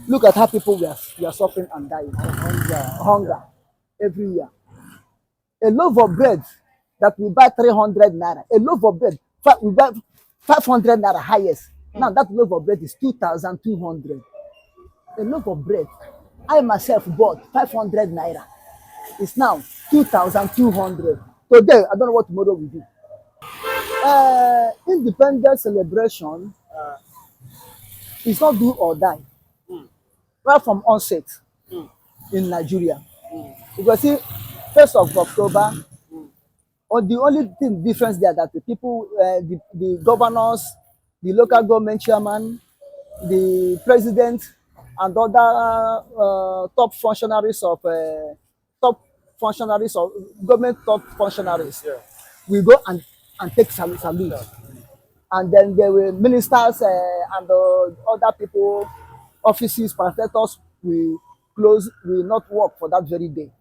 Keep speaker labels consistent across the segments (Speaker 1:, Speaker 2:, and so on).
Speaker 1: Look at how people were suffering and dying. Hunger every year. A loaf of bread that we buy 300 naira. A loaf of bread we buy 500 naira highest. Now that loaf of bread is 2,200. A loaf of bread I myself bought 500 naira. It's now 2,200. Today, I don't know what tomorrow will do. Independence celebration is not do or die. Right from onset in Nigeria. Because see, 1st of October, or the only thing difference there that the people, the governors, the local government chairman, the president, and other top functionaries of government top functionaries will go and take salute. And then there were ministers and other people, offices, prefectures will not work for that very day.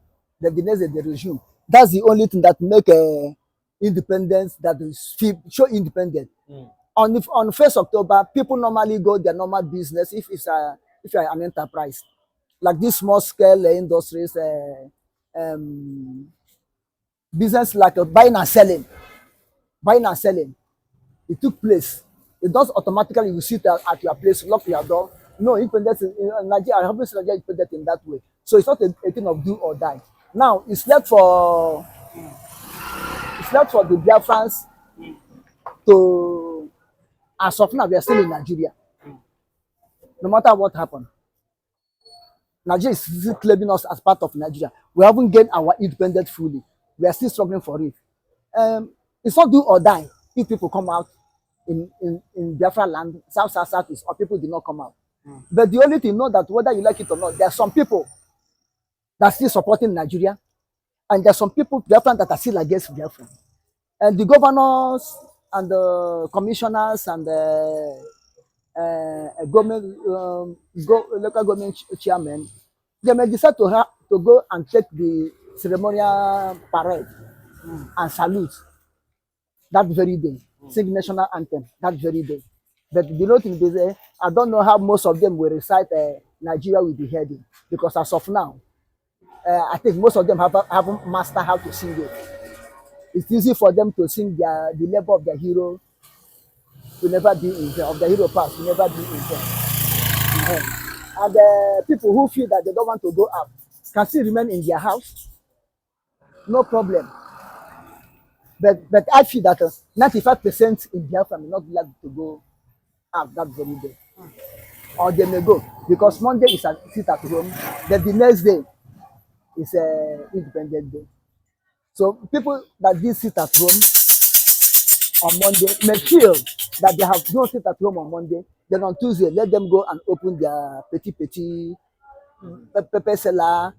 Speaker 1: Then the next day they resume. That's the only thing that make independence, that is show independent. On 1st October, people normally go their normal business if you're an enterprise, like this small scale industries, business like buying and selling. It took place. It does automatically. You sit at your place, lock your door. No, independence in Nigeria. I haven't seen Nigeria independent in that way. So it's not a thing of do or die. Now it's left for the Biafrans to, as of now, we are still in Nigeria. No matter what happened, Nigeria is still claiming us as part of Nigeria. We haven't gained our independence fully. We are still struggling for it. It's not do or die if people come out in Biafra land, south east, or people did not come out. But the only thing, know that whether you like it or not, there are some people that are still supporting Nigeria, and there are some people, Biafran, that are still against Biafra. And the governors and the commissioners and the local government chairman, they may decide to go and take the ceremonial parade and salute that very day, sing national anthem that very day. But the only thing they say, I don't know how most of them will recite Nigeria will be heading, because as of now, I think most of them haven't mastered how to sing it. It's easy for them to sing the labor of the hero will never be in vain, of the hero past will never be in vain. And people who feel that they don't want to go out can still remain in their house, no problem. But I feel that 95% in Biafra may not be able to go out that very day. Or they may go, because Monday is a sit at home, then the next day is Independent Day. So people that did sit at home on Monday may feel that they have no sit at home on Monday. Then on Tuesday, let them go and open their petit pepper cellar,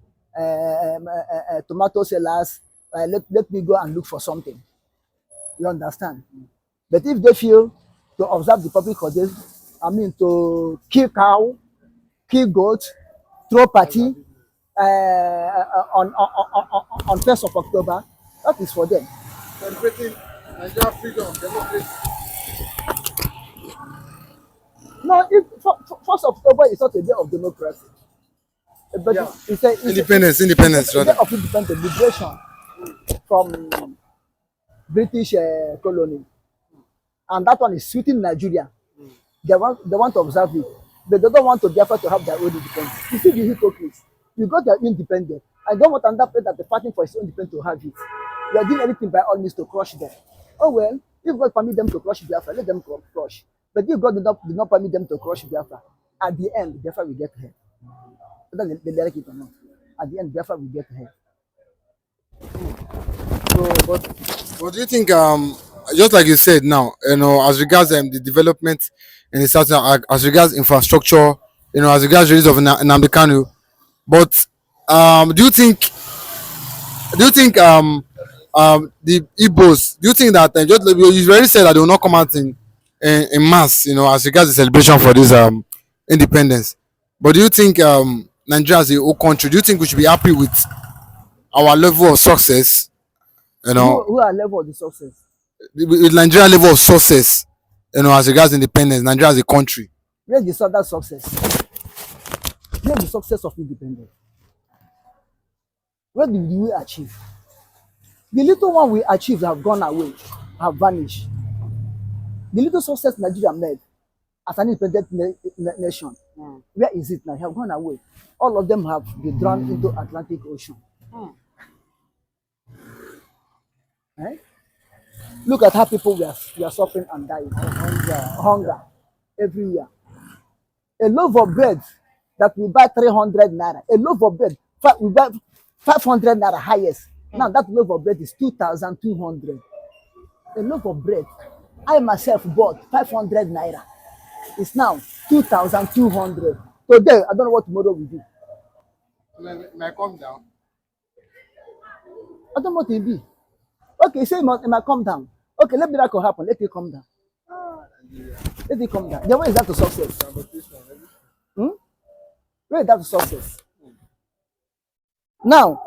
Speaker 1: tomato cellars. Let me go and look for something. You understand? But if they feel to observe the public holidays, to kill cow, kill goat, throw party on 1st of October, that is for them.
Speaker 2: Celebrating Nigeria freedom, democracy.
Speaker 1: No, 1st of October is not a day of democracy. But
Speaker 2: Yeah.
Speaker 1: it's
Speaker 2: Independence,
Speaker 1: a day
Speaker 2: rather.
Speaker 1: of independence, liberation from British colony. And that one is suiting Nigeria. They want to observe it, but they don't want to Biafra to have their own independence. You see the hypocrites. You got their independence. I don't want another place that they're fighting for its own independence to have it. You are doing anything by all means to crush them. Oh well, if God permit them to crush Biafra, let them crush. But if God did not permit them to crush Biafra, at the end, Biafra will get help. Whether they like it or not, at the end, Biafra will get help.
Speaker 2: So, but do you think just like you said now, as regards the development in the south, as regards infrastructure, as regards release of Nnamdi Kanu, but do you think the Igbos, do you think that just like you already said that they will not come out in mass, as regards the celebration for this independence, but do you think Nigeria as a whole country, do you think we should be happy with our level of success?
Speaker 1: Who are level of the success?
Speaker 2: With Nigeria level of success, as regards independence, Nigeria as a country.
Speaker 1: Where's the southern success? calculate the success of independence. What did we achieve? The little one we achieved have gone away, have vanished. The little success Nigeria made as an independent nation, where is it now? Have gone away. All of them have been drawn into Atlantic Ocean. Eh? Look at how people were suffering and dying. Hunger every year. A loaf of bread that we buy 300 naira. A loaf of bread we buy 500 naira highest. Now that loaf of bread is 2,200. A loaf of bread I myself bought 500 naira. It's now 2,200. Today I don't know what tomorrow will be.
Speaker 2: May I come down?
Speaker 1: I don't know what it will be. Okay, say it might come down. Okay, let miracle happen. Let it come down. Let it come down. Then where is that to success? Where is that to success? Now,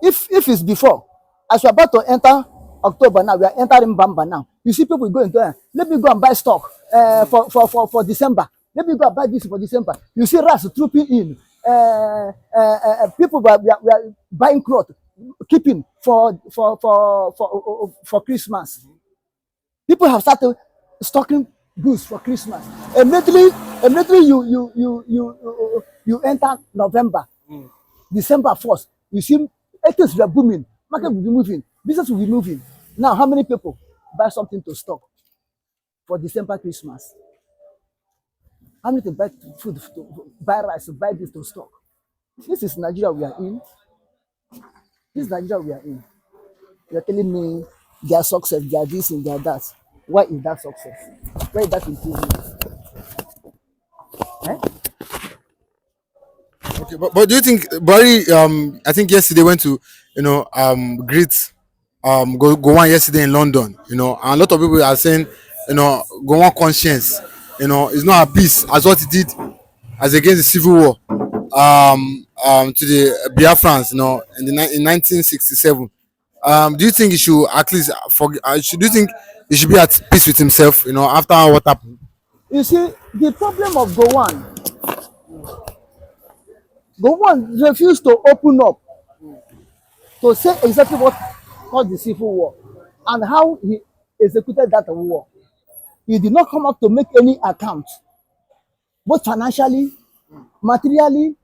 Speaker 1: if it's before, as we're about to enter October now, we are entering Bamba now. You see people going to let me go and buy stock for December. Let me go and buy this for December. You see rats trooping in. People we are buying clothes, keeping for Christmas. People have started stocking goods for Christmas. Immediately you enter November, December 1st. You see, things were booming. Market will be moving. Business will be moving. Now, how many people buy something to stock for December, Christmas? How many to buy food, to buy rice, to buy this to stock? This is Nigeria we are in. This is Nigeria we are in. You are telling me their success, their this and their that. Why is that success? Why is that improvement? Eh?
Speaker 2: Okay, but do you think Barry? I think yesterday went to greet go on yesterday in London. And a lot of people are saying go on conscience. It's not a peace as what he did as against the civil war to the Biafrans. In 1967. Do you think he should at least do you think he should be at peace with himself? After what happened.
Speaker 1: You see, the problem of Gowon refused to open up to say exactly what caused the civil war and how he executed that war. He did not come out to make any account, both financially, materially,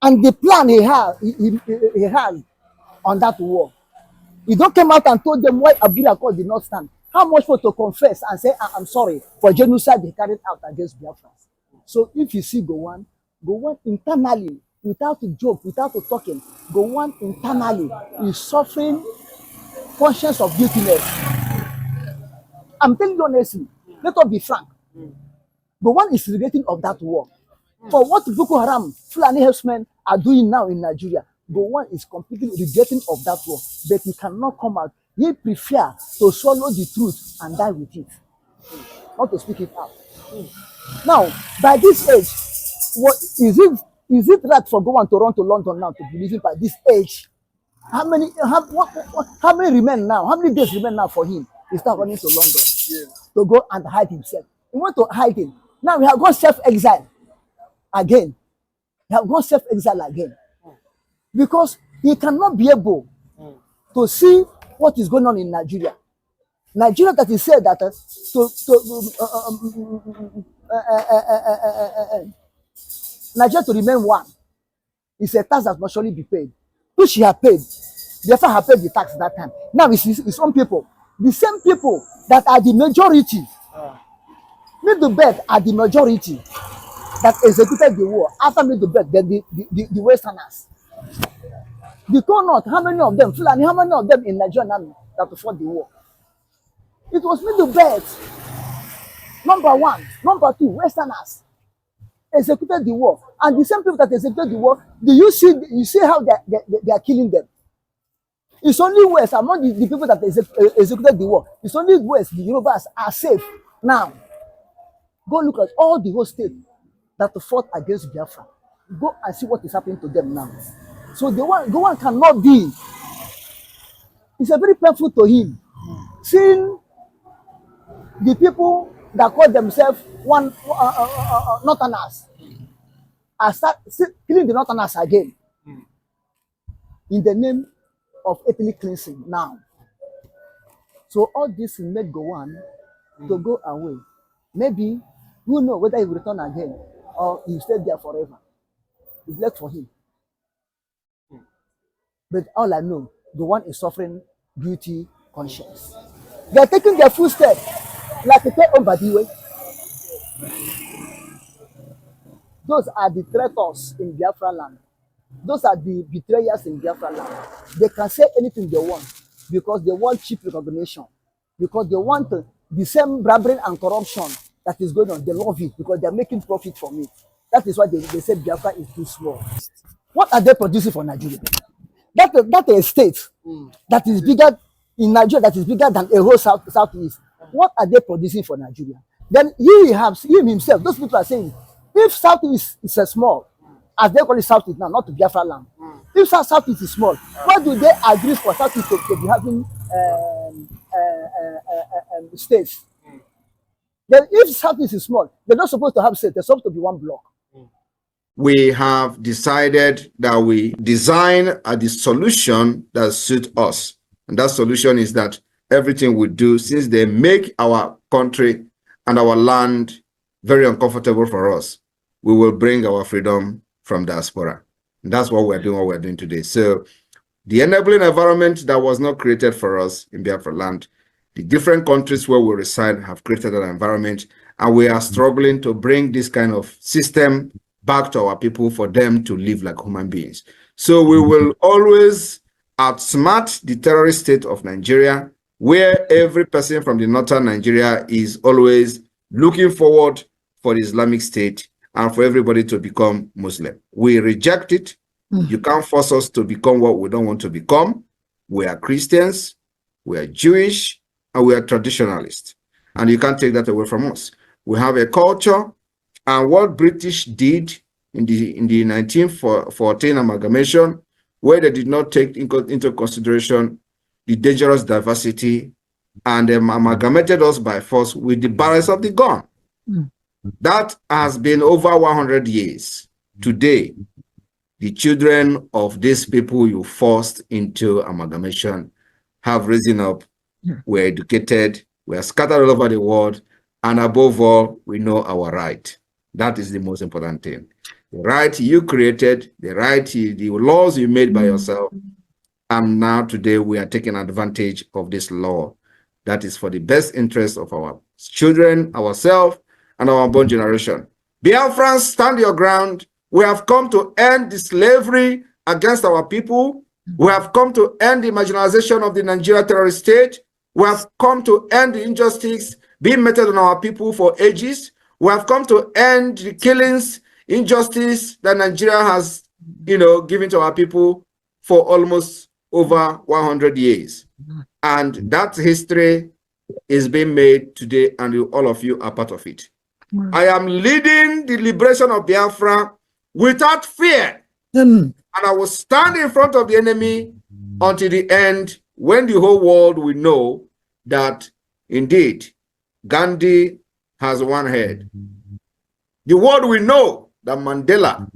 Speaker 1: and the plan he had on that war. He don't come out and told them why Abdullah Accord did not stand. How much for to confess and say, I'm sorry for genocide they carried out against Biafra. So if you see Gowon internally, without a joke, without a talking, Gowon internally is suffering conscience of guiltiness. I'm telling you honestly, let us be frank. Gowon is regretting of that war. For what Boko Haram, Fulani herdsmen are doing now in Nigeria, Gowon is completely regretting of that war, but he cannot come out. He prefer to swallow the truth and die with it, not to speak it out. Now, by this age, what is it right for Gowon to run to London now to believe him by this age? How many remain now? How many days remain now for him? He's not running to London to go and hide himself. He want to hide him. Now we have gone self-exile again. He have gone self-exile again. Because he cannot be able to see what is going on in Nigeria. Nigeria that he said that Nigeria to remain one is a tax that must surely be paid. Which he had paid. Therefore, have paid the tax that time. Now it's his own people. The same people that are the majority, Middlebelt are the majority that executed the war. After Middlebelt, then the Westerners. The Connaught, how many of them? Fulani, how many of them in Nigerian army that fought the war? It was Middlebelt. Number one. Number two, Westerners executed the war. And the same people that executed the war, you see how they are killing them? It's only West among the people that executed the war. It's only West, the Yorubas are safe. Now, go look at all the whole state that fought against Biafra. Go and see what is happening to them now. So the one cannot be. It's a very painful to him. Seeing the people that call themselves Northerners are killing the Northerners again in the name of ethnic cleansing now. So all this will make Gowon to go away. Maybe who knows whether he will return again or he will stay there forever. It's left for him. But all I know, Gowon is suffering guilty conscience. They are taking their full step like a take on Badiwe. Those are the traitors in Biafra land. Those are the betrayers in Biafra land. They can say anything they want because they want cheap recognition, because they want the same bribery and corruption that is going on. They love it because they are making profit from it. That is why they say Biafra is too small. What are they producing for Nigeria? That a state that is bigger in Nigeria, that is bigger than a whole southeast. What are they producing for Nigeria? Then him himself, those people are saying, if southeast is a small, as they call it southeast now, not to Biafra land. If southeast is small, why do they agree for southeast to be having states? Then if southeast is small, they're not supposed to have states. They're supposed to be one block.
Speaker 3: We have decided that we design the solution that suits us. And that solution is that everything we do, since they make our country and our land very uncomfortable for us, we will bring our freedom from diaspora. And that's what we're doing today. So the enabling environment that was not created for us in Biafra land, the different countries where we reside have created that environment, and we are struggling to bring this kind of system back to our people for them to live like human beings. So we will always outsmart the terrorist state of Nigeria, where every person from the northern Nigeria is always looking forward for the Islamic State and for everybody to become Muslim. We reject it. You can't force us to become what we don't want to become. We are Christians, we are Jewish, and we are traditionalists. And you can't take that away from us. We have a culture, and what British did in the 1914 amalgamation, where they did not take into consideration the dangerous diversity and amalgamated us by force with the barrels of the gun. That has been over 100 years. Today, the children of these people you forced into amalgamation have risen up, we're educated, we're scattered all over the world, and above all, we know our right. That is the most important thing. The right you created, the laws you made by yourself, and now today we are taking advantage of this law that is for the best interest of our children, ourselves, and our unborn generation. Biafrans, stand your ground. We have come to end the slavery against our people. We have come to end the marginalization of the Nigeria terrorist state. We have come to end the injustice being meted on our people for ages. We have come to end the killings, injustice that Nigeria has, given to our people for almost over 100 years. And that history is being made today, and all of you are part of it. I am leading the liberation of Biafra without fear. And I will stand in front of the enemy until the end, when the whole world will know that indeed Gandhi has one head. The world will know that Mandela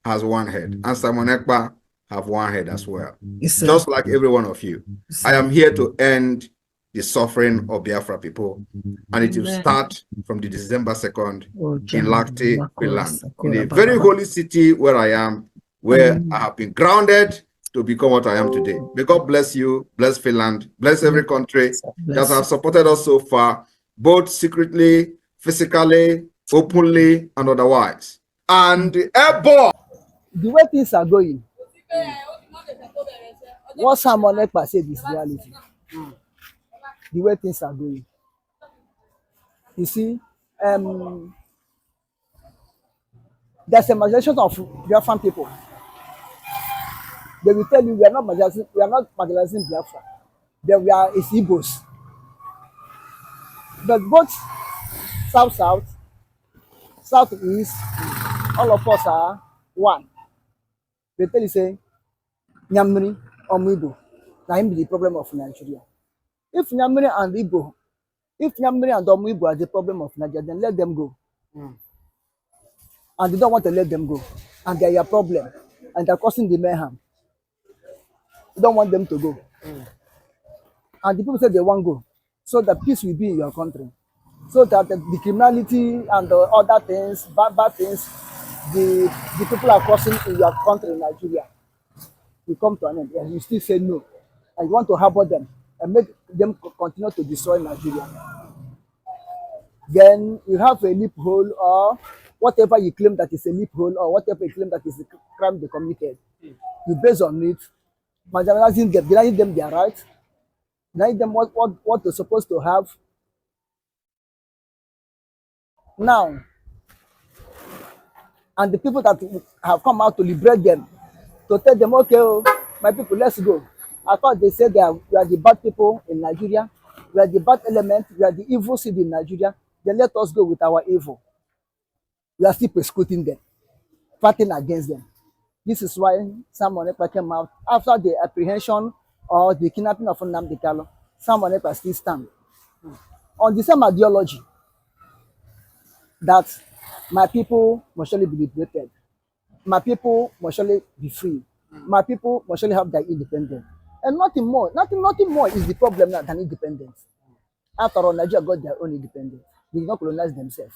Speaker 3: has one head, and Simon Ekpa have one head as well. Just like every one of you. I am here to end the suffering of Biafra people, and it will start from the December 2nd in Lakti, Finland, in a very holy city where I am, where I have been grounded to become what I am today. May God bless you, bless Finland, bless every country that have supported us so far, both secretly, physically, openly, and otherwise. And airborne.
Speaker 1: The way things are going, what Simon Ekpa said is reality. The way things are going. You see, there's a marginalization of Biafran people. They will tell you we are not marginalizing Biafra. Then we are Igbos. But both South, Southeast, all of us are one. They tell you say, Nyamri or Igbo, that be the problem of Nigeria. If Nyamri and Igbo are the problem of Nigeria, then let them go. And they don't want to let them go. and they are your problem, and they're causing the mayhem. You don't want them to go. And the people say they won't go, so that peace will be in your country, so that the criminality and the other things, bad things, the people are causing in your country, Nigeria, will come to an end. And you still say no, and you want to harbor them and make them continue to destroy Nigeria. Then you have a loophole, or whatever you claim that is a loophole, or whatever you claim that is a crime they committed. You base on it, marginalizing them, denying them their rights, denying them what they're supposed to have. Now, and the people that have come out to liberate them, to tell them, okay, oh, my people, let's go. I thought they said we are the bad people in Nigeria, we are the bad element, we are the evil seed in Nigeria, then let us go with our evil. We are still persecuting them, fighting against them. This is why Simon Ekpa came out after the apprehension or the kidnapping of Nnamdi Kanu. Simon Ekpa still stand on the same ideology that my people must surely be liberated, my people must surely be free, my people must surely have their independence, and nothing more. Nothing more is the problem now than independence. After all, Nigeria got their own independence. They did not colonize themselves.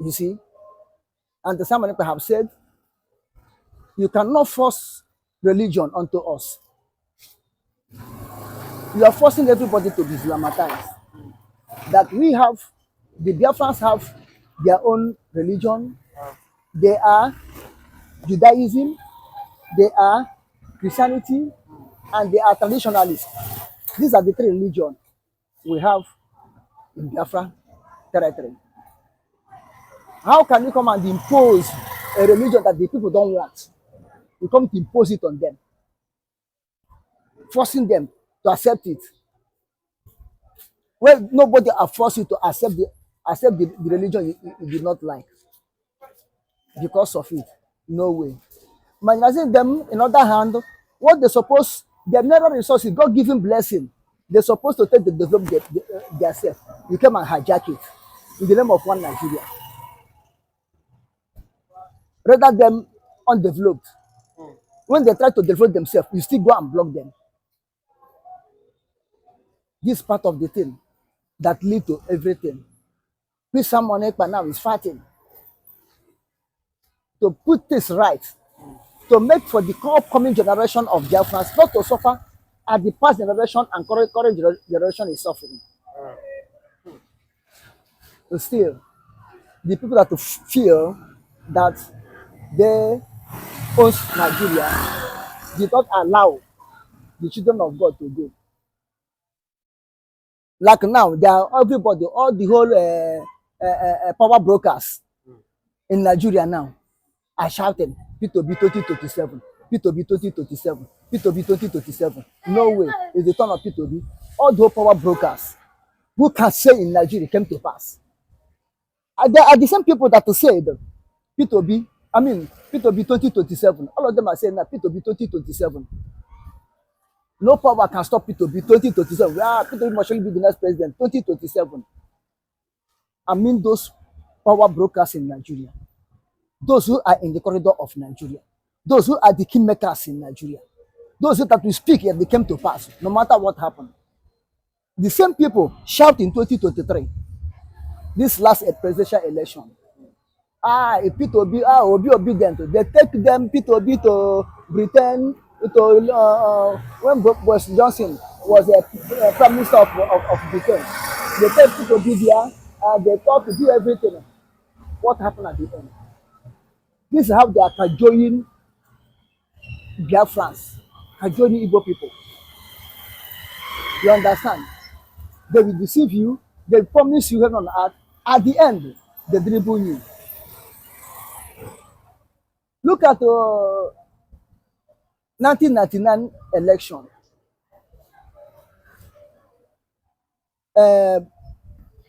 Speaker 1: You see, and the Simon Ekpa have said, you cannot force religion onto us. You are forcing everybody to be Islamatized. That we have, the Biafrans have their own religion. They are Judaism, they are Christianity, and they are traditionalists. These are the three religions we have in Biafra territory. How can you come and impose a religion that the people don't want? You come to impose it on them, forcing them to accept it. Well, nobody are forced you to accept the religion you did not like because of it. No way. Marginalizing them, in other hand, what they suppose, their natural resources, God given blessing, they're supposed to take the develop themselves. You came and hijack it in the name of one Nigeria. Rather than undeveloped. When they try to develop themselves, you still go and block them. This is part of the thing that lead to everything. Which someone now is fighting to put this right, to make for the upcoming generation of Biafrans not to suffer as the past generation and current generation is suffering. But still, the people that feel that they own Nigeria did not allow the children of God to go. Like now, they are everybody, all the whole power brokers in Nigeria now are shouting P2B 2027, P2B 2027, P2B 2027. No way is the turn of P2B. All the whole power brokers who can say in Nigeria came to pass. They are the same people that say P2B, I mean P2B 2027. All of them are saying that P2B 2027. No power can stop P2B 2027. P2B must surely be the next president 2027. I mean those power brokers in Nigeria. Those who are in the corridor of Nigeria. Those who are the kingmakers in Nigeria. Those who that we speak yet they came to pass, no matter what happened. The same people shout in 2023, this last presidential election. If P2B, will be obedient. They take them P2B to Britain, to when Boris Johnson was a prime minister of Britain. They take P2B there, they thought to do everything. What happened at the end? This is how they are cajoling Biafrans, cajoling Igbo people. You understand? They will deceive you, they promise you heaven on earth. At the end, they dribble you. Look at the 1999 election.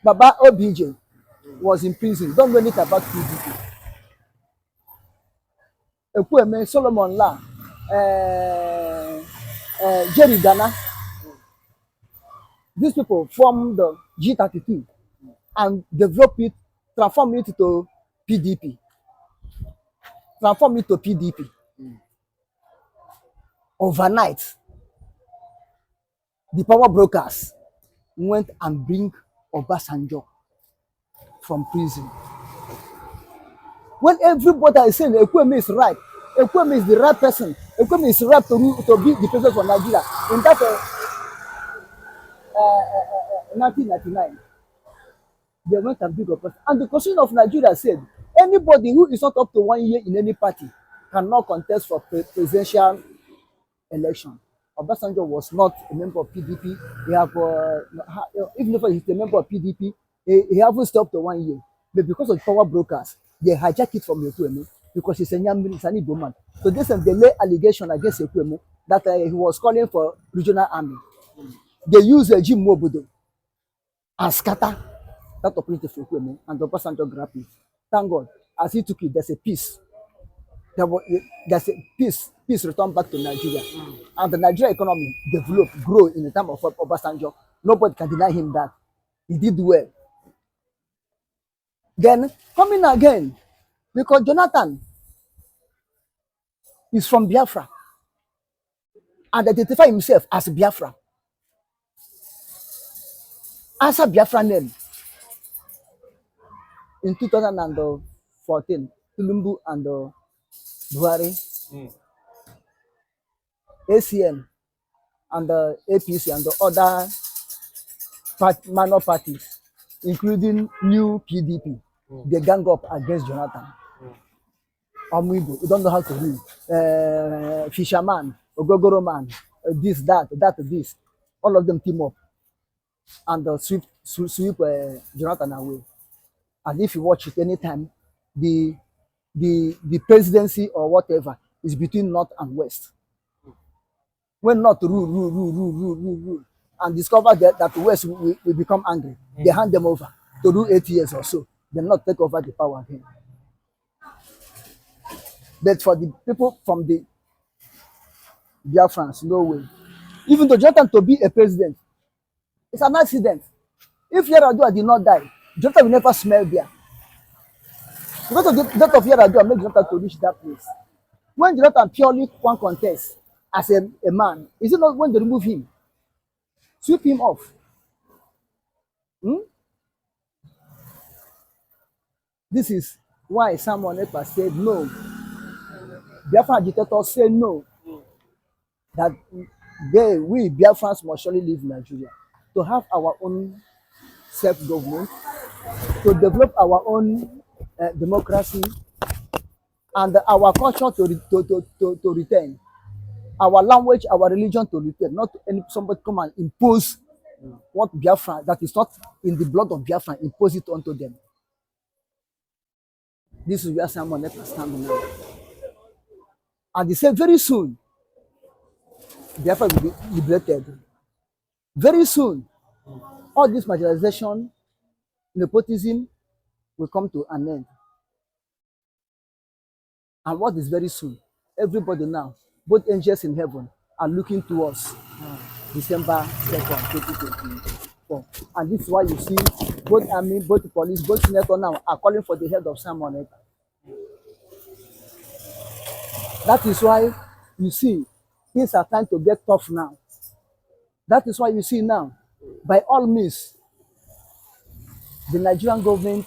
Speaker 1: Baba OBJ was in prison. Don't know anything about PDP. Ekweme, Solomon La, Jerry Dana. These people formed the G32 and developed it, transformed it to PDP. transform it to PDP. Overnight, the power brokers went and bring Obasanjo from prison. When everybody is saying Ekweme is right, Ekweme is the right person, Ekweme is right to be the president for Nigeria, in that 1999, they went and bring Obasanjo. And the constitution of Nigeria said, anybody who is not up to 1 year in any party cannot contest for presidential election. Obasanjo was not a member of PDP. He have, even if he's a member of PDP, he haven't stopped to 1 year. But because of power brokers, they hijack it from Ekweme because he's an Igbo man. So this is the lay allegation against Ekweme that he was calling for regional army. They use Jim Mobudo and scatter that opportunity for Ekweme, and Obasanjo grabbed it. Thank God, as he took it, there's a peace. There's a peace returned back to Nigeria. And the Nigerian economy developed, grow in the time of Obasanjo. Nobody can deny him that. He did well. Then, coming again, because Jonathan is from Biafra and identify himself as Biafra. As a Biafra name, in 2014, Tinubu and Buhari, ACN, and the APC and the other minor parties, including new PDP, they gang up against Jonathan. Omuibo, you don't know how to read. Fisherman, Ogogoro man, this, this. All of them team up and sweep Jonathan away. And if you watch it anytime, the presidency or whatever is between North and West. When North rule, and discover that the West will become angry, they hand them over to do 8 years or so. They not take over the power again. But for the people from the Biafrans, no way. Even though Jonathan to be a president, it's an accident. If Yaradua did not die, Jonathan will never smell there. Because of the death of Yaradua, make Jonathan to reach that place. When Jonathan purely one contest as a man, is it not when they remove him? Sweep him off. This is why someone Ekpa said no. Biafran agitators say no. That we Biafrans must surely leave Nigeria to have our own self-government, to develop our own democracy, and our culture to retain, our language, our religion to retain, not somebody come and impose what Biafra, that is not in the blood of Biafra, impose it onto them. This is where someone Ekpa standing now. And they say very soon, Biafra will be liberated. Very soon, all this marginalization, nepotism will come to an end. And what is very soon? Everybody now, both angels in heaven, are looking towards December 2nd, 2024. And this is why you see both army, both police, both senator now are calling for the head of Simon Ekpa. That is why you see things are trying to get tough now. That is why you see now, by all means, the Nigerian government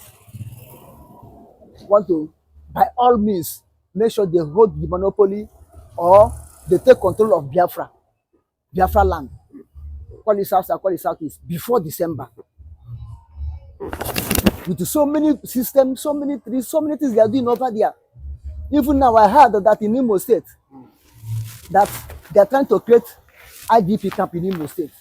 Speaker 1: want to, by all means, make sure they hold the monopoly or they take control of Biafra land. Call it south, call it southeast, before December. With so many systems, so many trees, so many things they are doing over there. Even now, I heard that in Imo State, that they are trying to create IDP camp in Imo State.